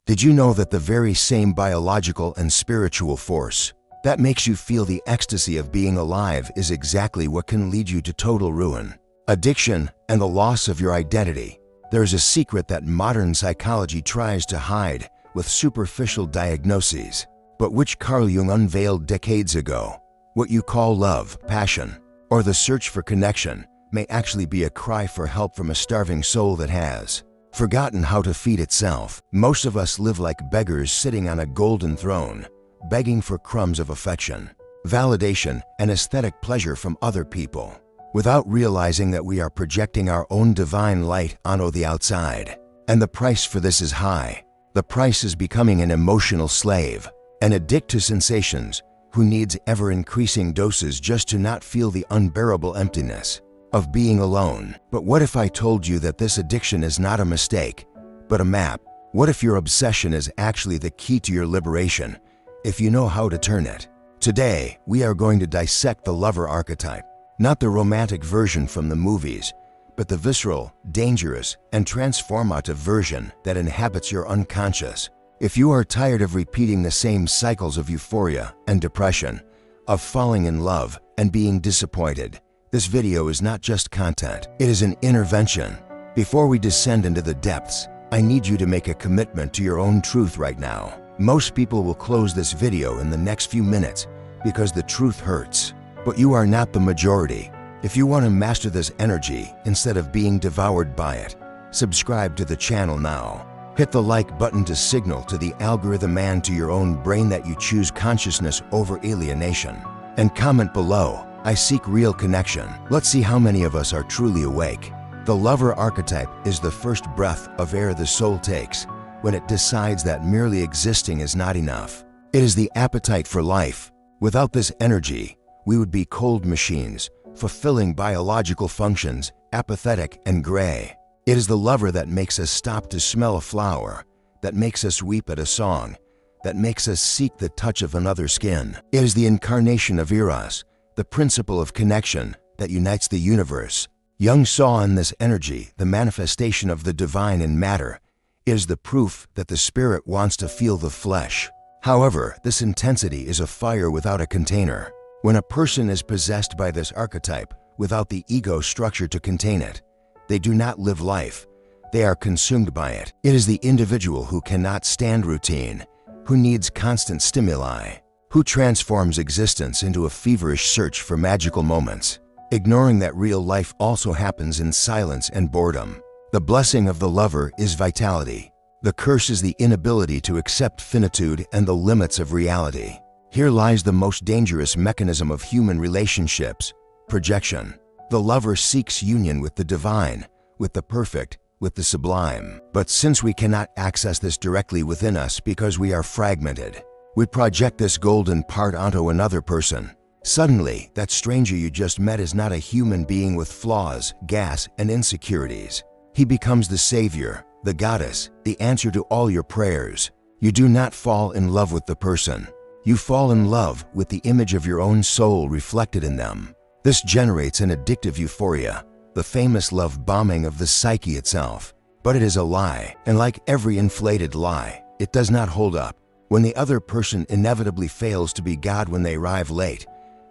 Did you know that the very same biological and spiritual force that makes you feel the ecstasy of being alive is exactly what can lead you to total ruin, addiction, and the loss of your identity? There is a secret that modern psychology tries to hide with superficial diagnoses, but which Carl Jung unveiled decades ago. What you call love, passion, or the search for connection may actually be a cry for help from a starving soul that has forgotten how to feed itself. Most of us live like beggars sitting on a golden throne, begging for crumbs of affection, validation, and aesthetic pleasure from other people, without realizing that we are projecting our own divine light onto the outside. And the price for this is high. The price is becoming an emotional slave, an addict to sensations, who needs ever-increasing doses just to not feel the unbearable emptiness of being alone. But what if I told you that this addiction is not a mistake, but a map? What if your obsession is actually the key to your liberation, if you know how to turn it? Today, we are going to dissect the lover archetype, not the romantic version from the movies, but the visceral, dangerous, and transformative version that inhabits your unconscious. If you are tired of repeating the same cycles of euphoria and depression, of falling in love and being disappointed, this video is not just content, it is an intervention. Before we descend into the depths, I need you to make a commitment to your own truth right now. Most people will close this video in the next few minutes because the truth hurts, but you are not the majority. If you want to master this energy instead of being devoured by it, subscribe to the channel now. Hit the like button to signal to the algorithm and to your own brain that you choose consciousness over alienation. And comment below, I seek real connection. Let's see how many of us are truly awake. The lover archetype is the first breath of air the soul takes when it decides that merely existing is not enough. It is the appetite for life. Without this energy, we would be cold machines, fulfilling biological functions, apathetic and gray. It is the lover that makes us stop to smell a flower, that makes us weep at a song, that makes us seek the touch of another's skin. It is the incarnation of Eros, the principle of connection that unites the universe. Jung saw in this energy the manifestation of the divine in matter. It is the proof that the spirit wants to feel the flesh. However, this intensity is a fire without a container. When a person is possessed by this archetype without the ego structure to contain it, they do not live life. They are consumed by it. It is the individual who cannot stand routine, who needs constant stimuli, who transforms existence into a feverish search for magical moments, ignoring that real life also happens in silence and boredom. The blessing of the lover is vitality. The curse is the inability to accept finitude and the limits of reality. Here lies the most dangerous mechanism of human relationships: projection. The lover seeks union with the divine, with the perfect, with the sublime. But since we cannot access this directly within us because we are fragmented, we project this golden part onto another person. Suddenly, that stranger you just met is not a human being with flaws, gas, and insecurities. He becomes the savior, the goddess, the answer to all your prayers. You do not fall in love with the person. You fall in love with the image of your own soul reflected in them. This generates an addictive euphoria, the famous love bombing of the psyche itself. But it is a lie, and like every inflated lie, it does not hold up. When the other person inevitably fails to be God, when they arrive late,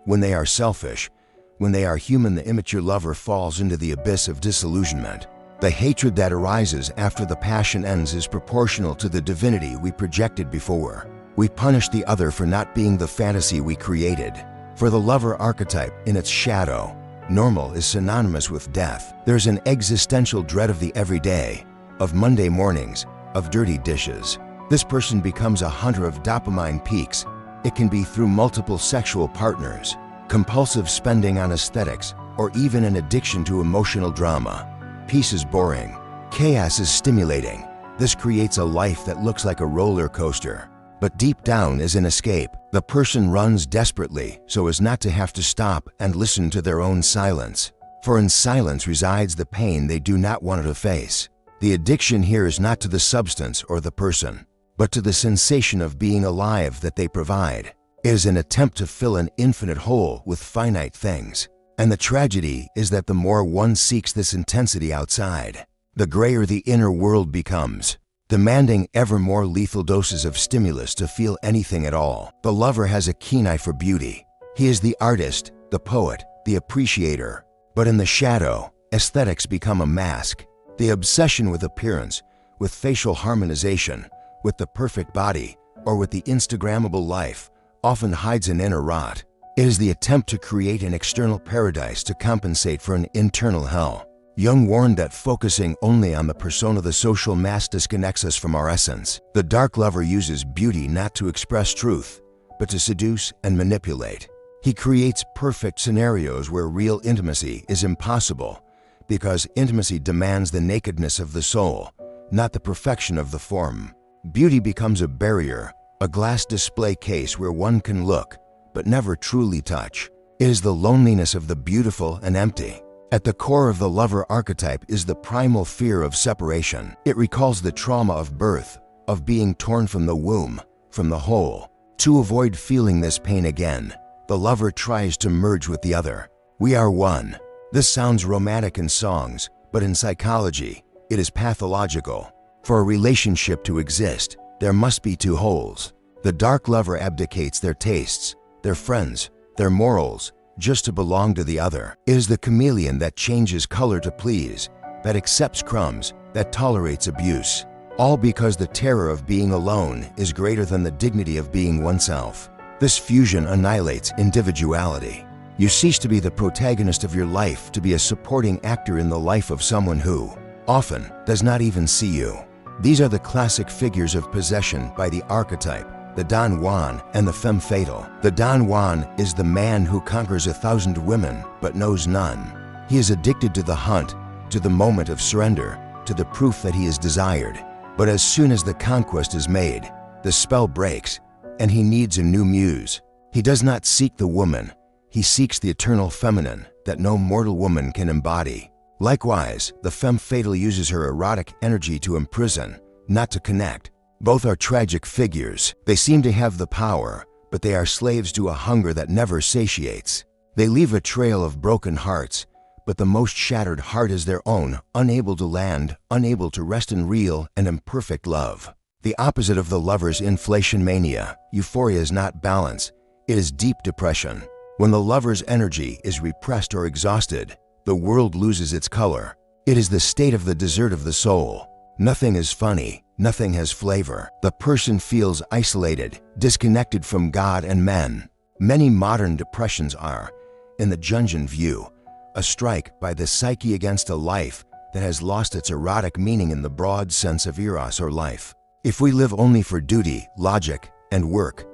when they are selfish, when they are human, the immature lover falls into the abyss of disillusionment. The hatred that arises after the passion ends is proportional to the divinity we projected before. We punish the other for not being the fantasy we created. For the lover archetype, in its shadow, normal is synonymous with death. There's an existential dread of the everyday, of Monday mornings, of dirty dishes. This person becomes a hunter of dopamine peaks. It can be through multiple sexual partners, compulsive spending on aesthetics, or even an addiction to emotional drama. Peace is boring. Chaos is stimulating. This creates a life that looks like a roller coaster, but deep down is an escape. The person runs desperately so as not to have to stop and listen to their own silence. For in silence resides the pain they do not want to face. The addiction here is not to the substance or the person, but to the sensation of being alive that they provide. It is an attempt to fill an infinite hole with finite things. And the tragedy is that the more one seeks this intensity outside, the grayer the inner world becomes. demanding ever more lethal doses of stimulus to feel anything at all. The lover has a keen eye for beauty. He is the artist, the poet, the appreciator. But in the shadow, aesthetics become a mask. The obsession with appearance, with facial harmonization, with the perfect body, or with the Instagrammable life, often hides an inner rot. It is the attempt to create an external paradise to compensate for an internal hell. Jung warned that focusing only on the persona of the social mass disconnects us from our essence. The dark lover uses beauty not to express truth, but to seduce and manipulate. He creates perfect scenarios where real intimacy is impossible, because intimacy demands the nakedness of the soul, not the perfection of the form. Beauty becomes a barrier, a glass display case where one can look, but never truly touch. It is the loneliness of the beautiful and empty. At the core of the lover archetype is the primal fear of separation. It recalls the trauma of birth, of being torn from the womb, from the whole. To avoid feeling this pain again, the lover tries to merge with the other. We are one. This sounds romantic in songs, but in psychology, it is pathological. For a relationship to exist, there must be two wholes. The dark lover abdicates their tastes, their friends, their morals, just to belong to the other. It is the chameleon that changes color to please, that accepts crumbs, that tolerates abuse. All because the terror of being alone is greater than the dignity of being oneself. This fusion annihilates individuality. You cease to be the protagonist of your life to be a supporting actor in the life of someone who, often, does not even see you. These are the classic figures of possession by the archetype, the Don Juan and the femme fatale. The Don Juan is the man who conquers 1,000 women but knows none. He is addicted to the hunt, to the moment of surrender, to the proof that he is desired. But as soon as the conquest is made, the spell breaks, and he needs a new muse. He does not seek the woman, he seeks the eternal feminine that no mortal woman can embody. Likewise, the femme fatale uses her erotic energy to imprison, not to connect. Both are tragic figures. They seem to have the power, but they are slaves to a hunger that never satiates. They leave a trail of broken hearts, but the most shattered heart is their own, unable to land, unable to rest in real and imperfect love. The opposite of the lover's inflation mania, euphoria, is not balance, it is deep depression. When the lover's energy is repressed or exhausted, the world loses its color. It is the state of the desert of the soul. Nothing is funny, nothing has flavor. The person feels isolated, disconnected from God and men. Many modern depressions are, in the Jungian view, a strike by the psyche against a life that has lost its erotic meaning in the broad sense of eros or life. If we live only for duty, logic, and work,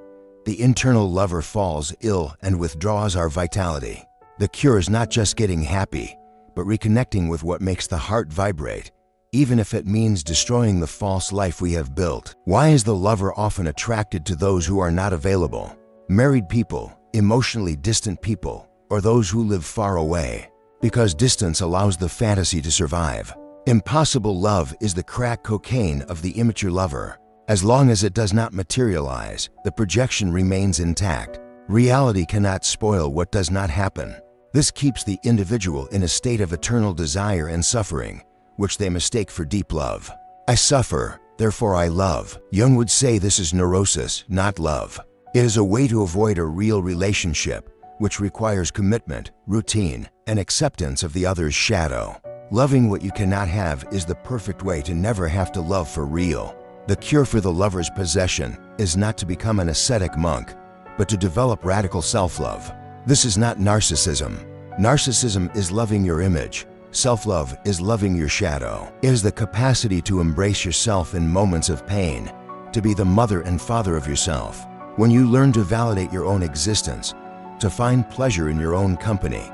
the internal lover falls ill and withdraws our vitality. The cure is not just getting happy, but reconnecting with what makes the heart vibrate, even if it means destroying the false life we have built. Why is the lover often attracted to those who are not available? Married people, emotionally distant people, or those who live far away. Because distance allows the fantasy to survive. Impossible love is the crack cocaine of the immature lover. As long as it does not materialize, the projection remains intact. Reality cannot spoil what does not happen. This keeps the individual in a state of eternal desire and suffering, which they mistake for deep love. I suffer, therefore I love. Jung would say this is neurosis, not love. It is a way to avoid a real relationship, which requires commitment, routine, and acceptance of the other's shadow. Loving what you cannot have is the perfect way to never have to love for real. The cure for the lover's possession is not to become an ascetic monk, but to develop radical self-love. This is not narcissism. Narcissism is loving your image. Self-love is loving your shadow. It is the capacity to embrace yourself in moments of pain, to be the mother and father of yourself. When you learn to validate your own existence, to find pleasure in your own company,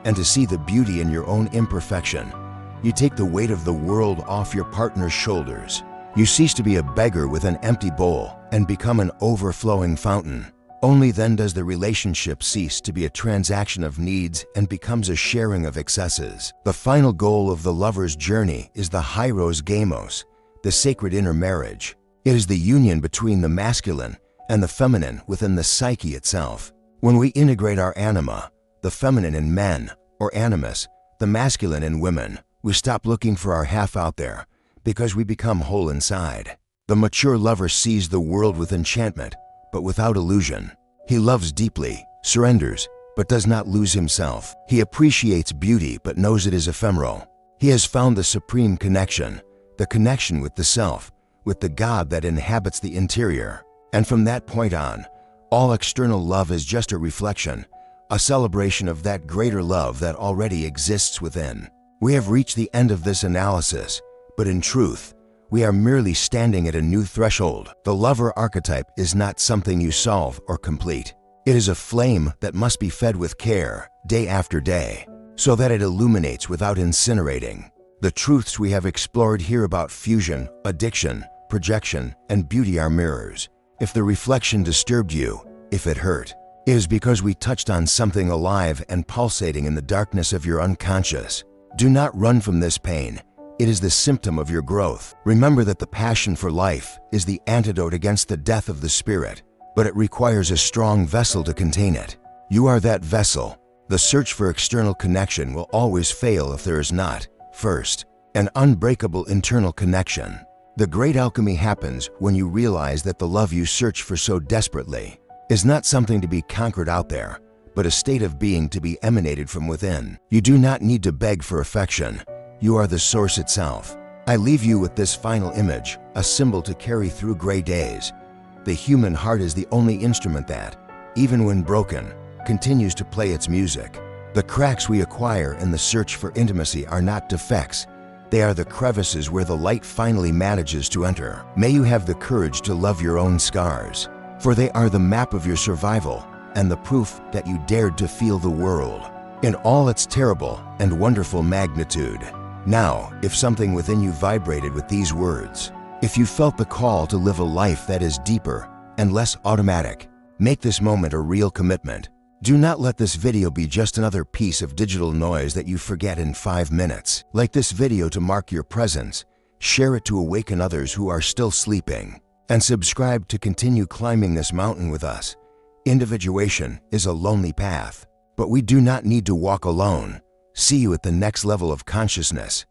and to see the beauty in your own imperfection, you take the weight of the world off your partner's shoulders. You cease to be a beggar with an empty bowl and become an overflowing fountain. Only then does the relationship cease to be a transaction of needs and becomes a sharing of excesses. The final goal of the lover's journey is the hieros gamos, the sacred inner marriage. It is the union between the masculine and the feminine within the psyche itself. When we integrate our anima, the feminine in men, or animus, the masculine in women, we stop looking for our half out there, Because we become whole inside. The mature lover sees the world with enchantment, but without illusion. He loves deeply, surrenders, but does not lose himself. He appreciates beauty, but knows it is ephemeral. He has found the supreme connection, the connection with the self, with the God that inhabits the interior. And from that point on, all external love is just a reflection, a celebration of that greater love that already exists within. We have reached the end of this analysis, but in truth, we are merely standing at a new threshold. The lover archetype is not something you solve or complete. It is a flame that must be fed with care, day after day, so that it illuminates without incinerating. The truths we have explored here about fusion, addiction, projection, and beauty are mirrors. If the reflection disturbed you, if it hurt, it is because we touched on something alive and pulsating in the darkness of your unconscious. Do not run from this pain. It is the symptom of your growth. Remember that the passion for life is the antidote against the death of the spirit, but it requires a strong vessel to contain it. You are that vessel. The search for external connection will always fail if there is not, first, an unbreakable internal connection. The great alchemy happens when you realize that the love you search for so desperately is not something to be conquered out there, but a state of being to be emanated from within. You do not need to beg for affection. You are the source itself. I leave you with this final image, a symbol to carry through gray days. The human heart is the only instrument that, even when broken, continues to play its music. The cracks we acquire in the search for intimacy are not defects. They are the crevices where the light finally manages to enter. May you have the courage to love your own scars, for they are the map of your survival and the proof that you dared to feel the world in all its terrible and wonderful magnitude. Now, if something within you vibrated with these words, if you felt the call to live a life that is deeper and less automatic, make this moment a real commitment. Do not let this video be just another piece of digital noise that you forget in 5 minutes. Like this video to mark your presence, share it to awaken others who are still sleeping, and subscribe to continue climbing this mountain with us. Individuation is a lonely path, but we do not need to walk alone. See you at the next level of consciousness.